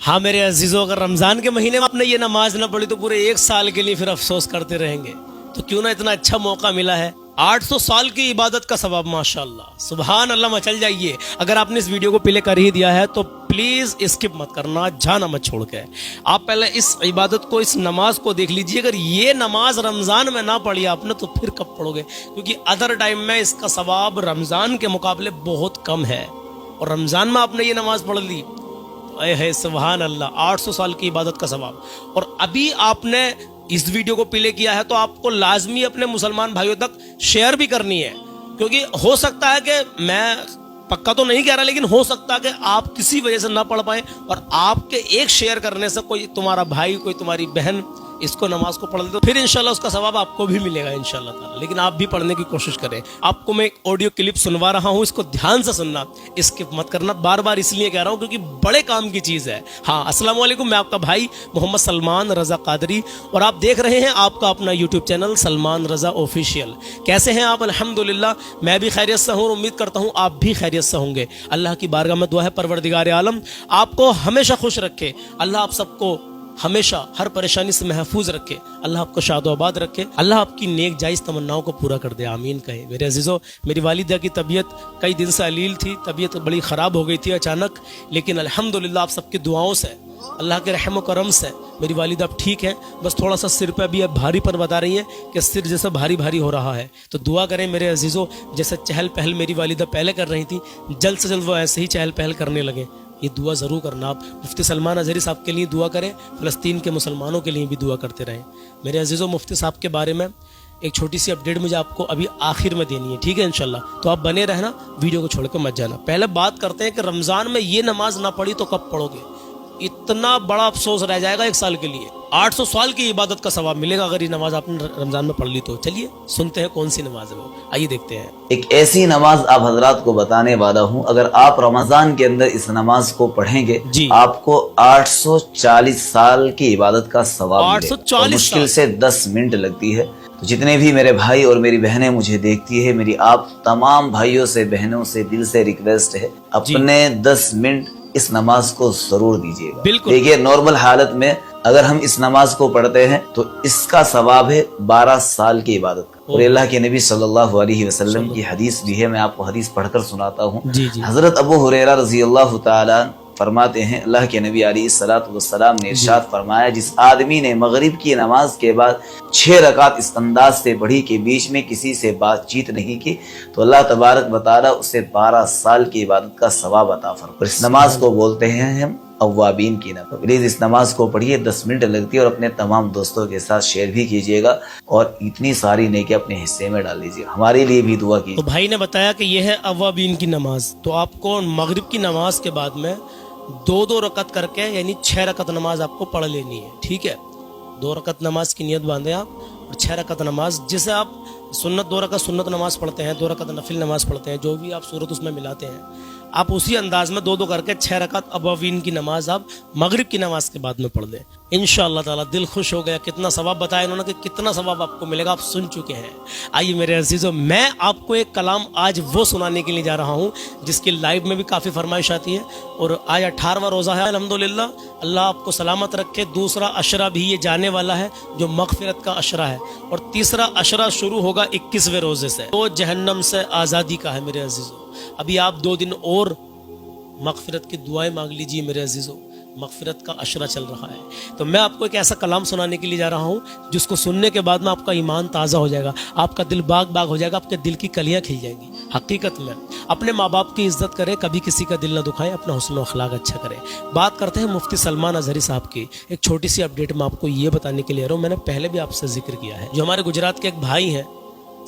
ہاں میرے عزیزوں، اگر رمضان کے مہینے میں آپ نے یہ نماز نہ پڑھی تو پورے ایک سال کے لیے پھر افسوس کرتے رہیں گے. تو کیوں نہ اتنا اچھا موقع ملا ہے، 800 سال کی عبادت کا ثواب. ماشاءاللہ سبحان اللہ، مچل جائیے. اگر آپ نے اس ویڈیو کو پلے کر ہی دیا ہے تو پلیز اسکپ مت کرنا، جانا مت چھوڑ کے. آپ پہلے اس عبادت کو، اس نماز کو دیکھ لیجئے. اگر یہ نماز رمضان میں نہ پڑھی آپ نے تو پھر کب پڑھو گے؟ کیونکہ ادر ٹائم میں اس کا ثواب رمضان کے مقابلے بہت کم ہے، اور رمضان میں آپ نے یہ نماز پڑھ لی، اے ہے سبحان اللہ، 800 سال کی عبادت کا ثواب. اور ابھی آپ نے اس ویڈیو کو پلے کیا ہے تو آپ کو لازمی اپنے مسلمان بھائیوں تک شیئر بھی کرنی ہے. کیونکہ ہو سکتا ہے کہ میں پکا تو نہیں کہہ رہا، لیکن ہو سکتا ہے کہ آپ کسی وجہ سے نہ پڑھ پائیں، اور آپ کے ایک شیئر کرنے سے کوئی تمہارا بھائی، کوئی تمہاری بہن اس کو نماز کو پڑھ لے تو پھر انشاءاللہ اس کا ثواب آپ کو بھی ملے گا انشاءاللہ تعالی. لیکن آپ بھی پڑھنے کی کوشش کریں. آپ کو میں ایک آڈیو کلپ سنوا رہا ہوں، اس کو دھیان سے سننا، اسکپ مت کرنا. بار بار اس لیے کہہ رہا ہوں کیونکہ بڑے کام کی چیز ہے. ہاں، السلام علیکم، میں آپ کا بھائی محمد سلمان رضا قادری، اور آپ دیکھ رہے ہیں آپ کا اپنا یوٹیوب چینل سلمان رضا آفیشیل. کیسے ہیں آپ؟ الحمدللہ میں بھی خیریت سے ہوں، امید کرتا ہوں آپ بھی خیریت سے ہوں گے. اللہ کی بارگاہ میں دعا ہے پروردگار عالم آپ کو ہمیشہ خوش رکھے. اللہ آپ سب کو ہمیشہ ہر پریشانی سے محفوظ رکھے. اللہ آپ کو شاد و آباد رکھے. اللہ آپ کی نیک جائز تمناؤں کو پورا کر دے. آمین کہیں. میرے عزیزوں، میری والدہ کی طبیعت کئی دن سے علیل تھی، طبیعت بڑی خراب ہو گئی تھی اچانک، لیکن الحمدللہ آپ سب کی دعاؤں سے، اللہ کے رحم و کرم سے میری والدہ اب ٹھیک ہے. بس تھوڑا سا سر پہ ابھی اب بھاری پر بتا رہی ہیں کہ سر جیسا بھاری بھاری ہو رہا ہے. تو دعا کریں میرے عزیزوں، جیسے چہل پہل میری والدہ پہلے کر رہی تھی، جلد سے جلد وہ ایسے ہی چہل پہل کرنے لگیں. یہ دعا ضرور کرنا. آپ مفتی سلمان اظہری صاحب کے لیے دعا کریں، فلسطین کے مسلمانوں کے لیے بھی دعا کرتے رہیں. میرے عزیزوں، مفتی صاحب کے بارے میں ایک چھوٹی سی اپڈیٹ مجھے آپ کو ابھی آخر میں دینی ہے، ٹھیک ہے انشاءاللہ. تو آپ بنے رہنا، ویڈیو کو چھوڑ کے مت جانا. پہلے بات کرتے ہیں کہ رمضان میں یہ نماز نہ پڑھی تو کب پڑھو گے؟ اتنا بڑا افسوس رہ جائے گا ایک سال کے لیے. 800 سال کی عبادت کا ثواب ملے گا اگر یہ نماز آپ نے رمضان میں پڑھ لی تو. چلیے سنتے ہیں کون سی نماز ہے وہ، آئیے دیکھتے ہیں. ایک ایسی نماز آپ حضرات کو بتانے والا ہوں، اگر آپ رمضان کے اندر اس نماز کو پڑھیں گے جی، آپ کو 840 سال کی عبادت کا ثواب ملے گا. اور مشکل سے 10 منٹ لگتی ہے. تو جتنے بھی میرے بھائی اور میری بہنیں مجھے دیکھتی ہے، میری آپ تمام بھائیوں سے، بہنوں سے دل سے ریکویسٹ ہے، اپنے 10 منٹ اس نماز کو ضرور دیجیے گا. دیکھیے، نارمل حالت میں اگر ہم اس نماز کو پڑھتے ہیں تو اس کا ثواب ہے 12 سال کی عبادت کا. اور اللہ کے نبی صلی اللہ علیہ وسلم کی حدیث بھی ہے، میں آپ کو حدیث پڑھ کر سناتا ہوں. حضرت ابو ہریرہ رضی اللہ تعالیٰ فرماتے ہیں، اللہ کے نبی علیہ الصلوۃ والسلام نے ارشاد فرمایا، جس آدمی نے مغرب کی نماز کے بعد 6 رکعت اس انداز سے پڑھی کہ بیچ میں کسی سے بات چیت نہیں کی تو اللہ تبارک و تعالیٰ اسے 12 سال کی عبادت کا ثواب عطا فرمائے. اس نماز کو بولتے ہیں ہم اوابین کی نماز. پلیز اس نماز کو پڑھیے، 10 منٹ لگتی ہے، اور اپنے تمام دوستوں کے ساتھ شیئر بھی کیجیے گا، اور اتنی ساری نیکی اپنے حصے میں ڈال لیجیے. ہمارے لیے بھی دعا کیجیے. تو بھائی نے بتایا کہ یہ ہے اوابین کی نماز. تو آپ کو مغرب کی نماز کے بعد میں 2 رکعت کر کے، یعنی 6 رکعت نماز آپ کو پڑھ لینی ہے، ٹھیک ہے. 2 رکعت نماز کی نیت باندھیں آپ، اور 6 رکعت نماز، جسے آپ سنت 2 رکعت سنت نماز پڑھتے ہیں، 2 رکعت نفل نماز پڑھتے ہیں، جو بھی آپ صورت اس میں ملاتے ہیں، آپ اسی انداز میں 2 کر کے 6 رکعت ابوابین کی نماز آپ مغرب کی نماز کے بعد میں پڑھ دیں. انشاءاللہ تعالیٰ دل خوش ہو گیا. کتنا ثواب بتایا انہوں نے کہ کتنا ثواب آپ کو ملے گا، آپ سن چکے ہیں. آئیے میرے عزیزوں، میں آپ کو ایک کلام آج وہ سنانے کے لیے جا رہا ہوں جس کی لائیو میں بھی کافی فرمائش آتی ہے، اور آج 18واں روزہ ہے الحمدللہ. اللہ آپ کو سلامت رکھے. دوسرا عشرہ بھی یہ جانے والا ہے جو مغفرت کا عشرہ ہے، اور تیسرا عشرہ شروع ہوگا 21ویں روزے سے، تو جہنم سے آزادی کا ہے میرے عزیزوں. ابھی آپ 2 دن اور مغفرت کی دعائیں مانگ لیجیے میرے عزیزوں. مغفرت کا عشرہ چل رہا ہے. تو میں آپ کو ایک ایسا کلام سنانے کے لیے جا رہا ہوں جس کو سننے کے بعد میں آپ کا ایمان تازہ ہو جائے گا، آپ کا دل باغ باغ ہو جائے گا، آپ کے دل کی کلیاں کھل جائیں گی. حقیقت میں اپنے ماں باپ کی عزت کریں، کبھی کسی کا دل نہ دکھائیں، اپنا حسن و اخلاق اچھا کریں. بات کرتے ہیں مفتی سلمان اظہری صاحب کی. ایک چھوٹی سی اپڈیٹ میں آپ کو یہ بتانے کے لیے آ رہا ہوں، میں نے پہلے بھی آپ سے ذکر کیا ہے. جو ہمارے گجرات کے ایک بھائی ہیں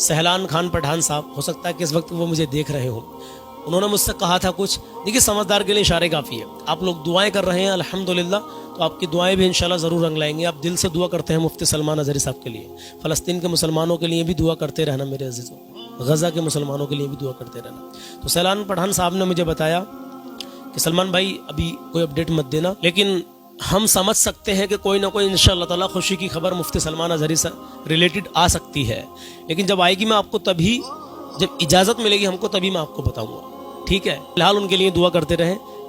سہلان خان پٹھان صاحب، ہو سکتا ہے کہ اس وقت وہ مجھے دیکھ رہے ہوں، انہوں نے مجھ سے کہا تھا کچھ. دیکھیے، سمجھدار کے لیے اشارے کافی ہے. آپ لوگ دعائیں کر رہے ہیں الحمدللہ، تو آپ کی دعائیں بھی انشاءاللہ ضرور رنگ لائیں گے. آپ دل سے دعا کرتے ہیں مفتی سلمان اظہری صاحب کے لیے. فلسطین کے مسلمانوں کے لیے بھی دعا کرتے رہنا میرے عزیزوں، غزہ کے مسلمانوں کے لیے بھی دعا کرتے رہنا. تو سہلان پٹھان صاحب نے مجھے بتایا کہ سلمان بھائی ابھی کوئی اپڈیٹ مت دینا، لیکن ہم سمجھ سکتے ہیں کہ کوئی نہ کوئی انشاءاللہ تعالیٰ خوشی کی خبر مفتی سلمان اظہری سے ریلیٹڈ آ سکتی ہے، لیکن جب آئے گی میں آپ کو تبھی، جب اجازت ملے گی ہم کو تبھی میں آپ کو بتاؤں گا، ٹھیک ہے. فی الحال ان کے لیے دعا کرتے رہیں.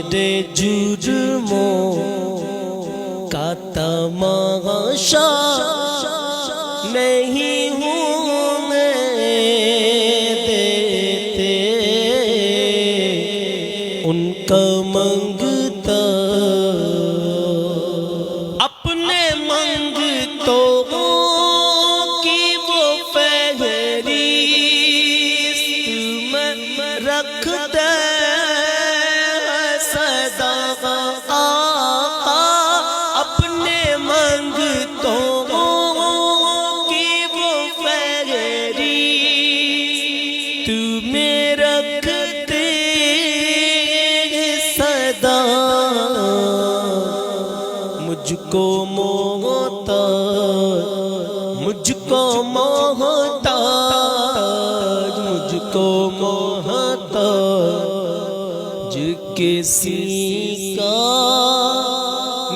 میرے جرموں کا تماشا نہیں ہوں میں دیتے ان کا منگتا اپنے منگتوں کی وہ فہرست میں رکھ دے صدا آقا اپنے منگتوں کی وہ فہرست میں رکھ دے صدا مجھ کو محتاج مجھ کو محتاج مجھ کو محتاج کسی کا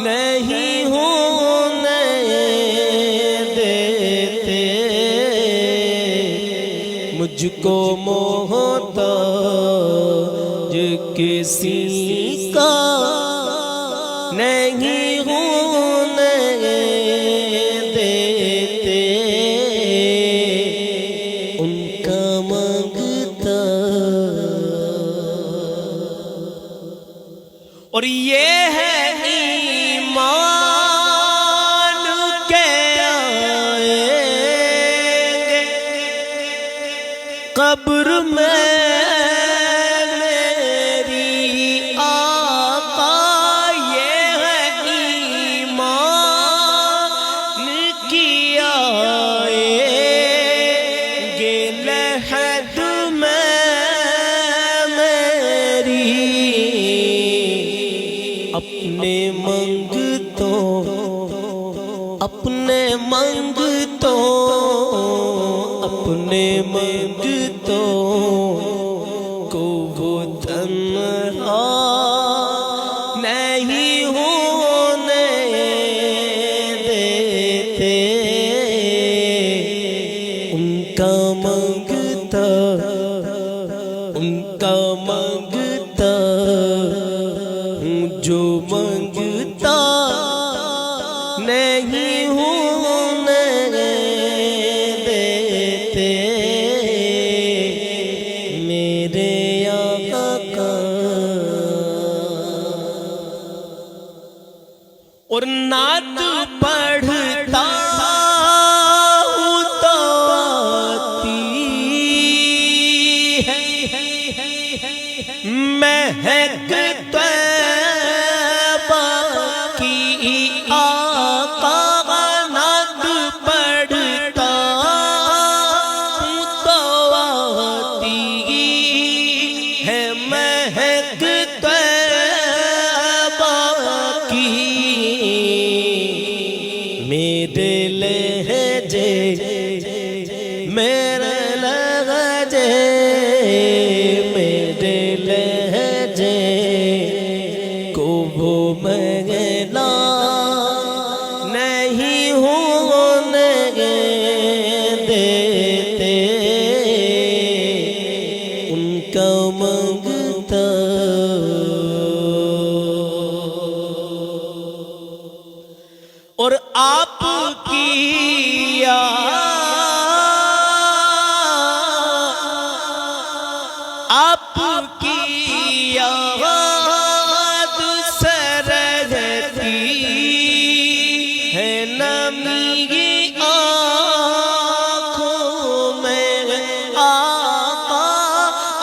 نہیں ہونے دیتے مجھ کو محتاج کسی کا نہیں ہونے دیتے ان کا منگتا اور یہ ہے ایمان کے آئیں گے قبر میں میری آقا یہ ہے ایمان کی آئیں گے لحد میں میری اپنے منگتوں اپنے منگتوں اپنے منگتوں کو وہ تنہا نہیں ہونے دیتے ان کا منگتا ان کا منگتا جو منگتا نہیں ہونے دیتے میرے آقا اور نعت پڑھتا ہوں تو آتی ہے مہک میرے لہجے میرے لہجے میرے لہجے کو وہ مغلا نہیں ہونے دیتے ان کا منگتا اور آپ کی یاد سے رہتی ہے نمی آنکھوں میں آقا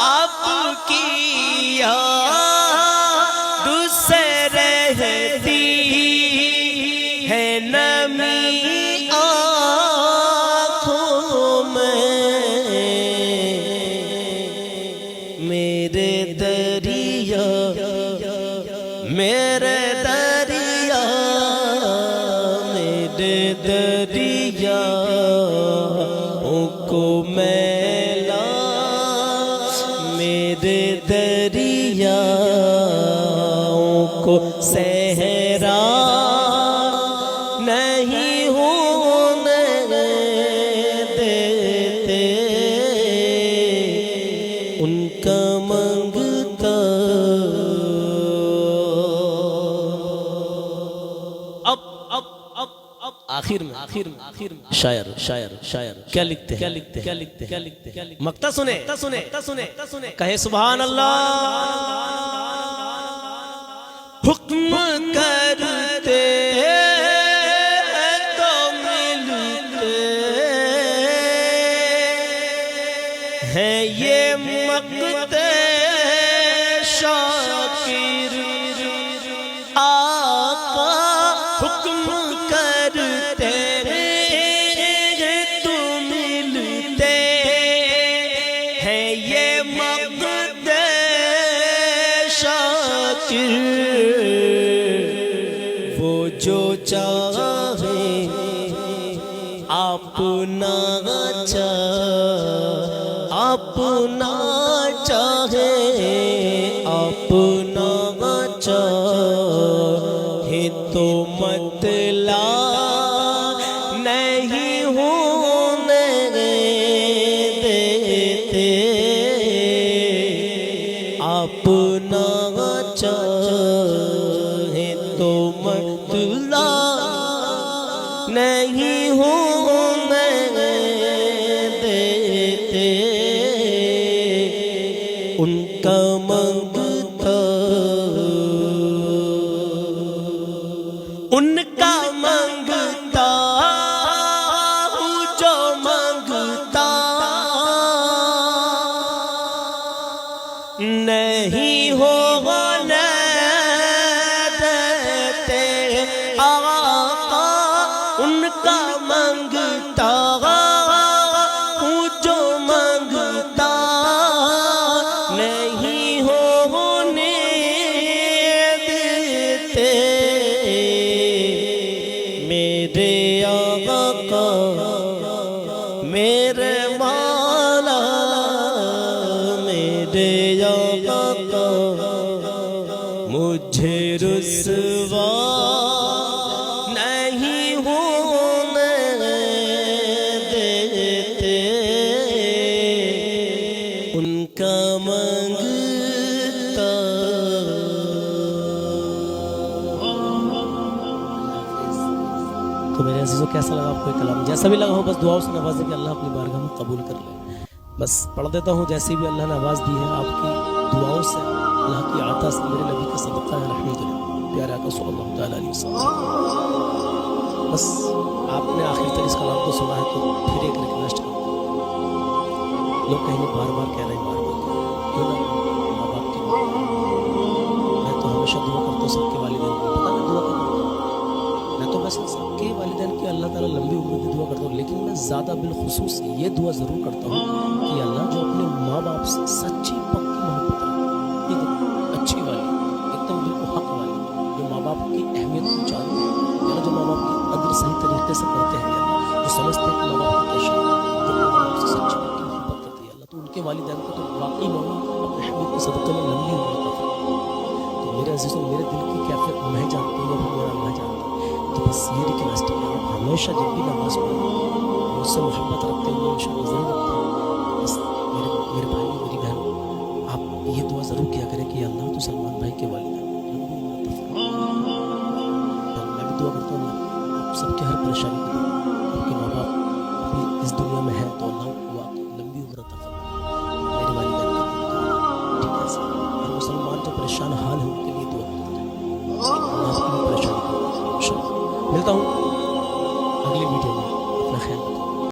آپ کی یاد سے رہتی ہے نمی آنکھوں میں میرے دریا میرے دریا میرے دریا کو میلا میرے دریا کو صحرا نہیں ہونے دیتے ان کا منگتا آخر میں شاعر کیا لکھتے مقطع سنے کہے سبحان اللہ حکم کرتے تو ملتے ہیں یہ مقتے شاکر آقا حکم کرتے تو ملتے ہیں یہ مقتے شاکر وہ جو چاہے اپنا چاہے اپنا چاہے تو مطلع نہیں ہونے دیتے اپنا چاہے تو مطلع نہیں ہونے دیتے ان کا منگتا ان کا منگتا جو منگتا نہیں ہونے دیتے آقا ان کا منگتا جو منگتا نہیں ہونے دیتے میرے آقا میرے مولا میرے آقا مجھے رسوا نہیں ہونے دیتے ان کا منگتا تو میرے عزیزوں کیسا لگا آپ کو یہ کلام جیسا بھی لگا ہو بس دعاؤں سے نوازے کہ اللہ اپنی بارگاہ میں قبول کر لے بس پڑھ دیتا ہوں جیسی بھی اللہ نے آواز دی ہے آپ کی دعاؤں سے اللہ کی عطا سے میرے نبی کا صدقہ ہے الحمدللہ پیارے آقا صلی اللہ تعالیٰ علیہ وسلم بس آپ نے آخر تک اس کلام کو سنا ہے تو پھر ایک ریکویسٹ کرتا ہوں لوگ کہیں گے بار بار کہہ رہے ہیں بار بار کیوں نہ ماں باپ کی میں تو ہمیشہ دعا کرتا ہوں سب کے والدین کی پتہ میں دعا کرتا ہوں میں تو بس سب کے والدین کی اللہ تعالیٰ لمبی عمر کی دعا کرتا ہوں لیکن میں زیادہ بالخصوص یہ دعا ضرور کرتا ہوں کہ اللہ جو اپنے ماں باپ سے سچی پکی محبت رکھے اچھی والی ایک دم بالکل حق والی جو ماں باپ کی اہمیت کو جانتے ہیں یا جو ماں باپ کی قدر صحیح طریقے سے کرتے ہیں جو سمجھتے ہیں کہ ماں باپ کی کیسے جو ماں باپ سے سچی پکی محبت کرتی ہے اللہ تو ان کے والدین کو تو واقعی مولا اپنے حبیب کے صدقے میں لمبی عمر عطا فرمائے تو میرے عزیزوں میرے دل کی کیفیت میں جانتی ہوں اور میرا اللہ جانتا تو بس یہ ریکویسٹ ہے آپ ہمیشہ جب بھی نماز پڑھیں مجھ سے محبت رکھتے ہوئے انشاءاللہ ضرور رکھتے ہیں بس میرے بھائی میری بہن آپ یہ دعا ضرور کیا کریں کہ اللہ تو سلمان بھائی کے والدین میں بھی دعا کرتا ہوں اللہ آپ سب کی ہر پریشانی کو آپ کے ماں باپ ابھی اس دنیا میں ہیں تو اللہ کو لمبی عمر عطا فرمائے میرے والدین کے لیے ٹھیک ہے اور مسلمان جو پریشان حال ہیں ان کے لیے دعا کرتے ہیں اللہ آپ کی پریشانی کو ملتا ہوں